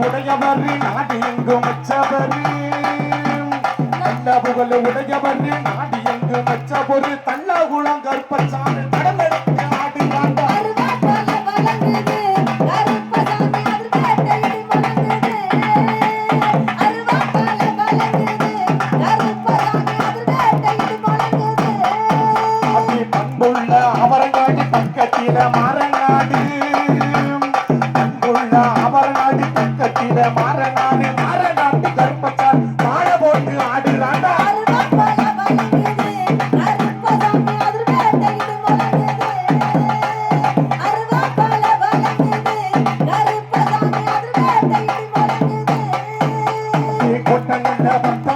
உடையவர் நாடு எங்கும் வச்சவர் நல்ல புகழ் உடையவர் நாடு எங்கும் வச்ச ஒரு தள்ளகுளம் கற்பச்சாமி கடலெடுத்து ஆடுகிறாண்ட பண்புள்ள அவரங்காடி பக்கத்தில மாறங்காடு மாறநாடு மாறநாட்டு கருப்பச்சான் மாற போட்டு ஆடுறாண்டா கொட்டங்கள்ல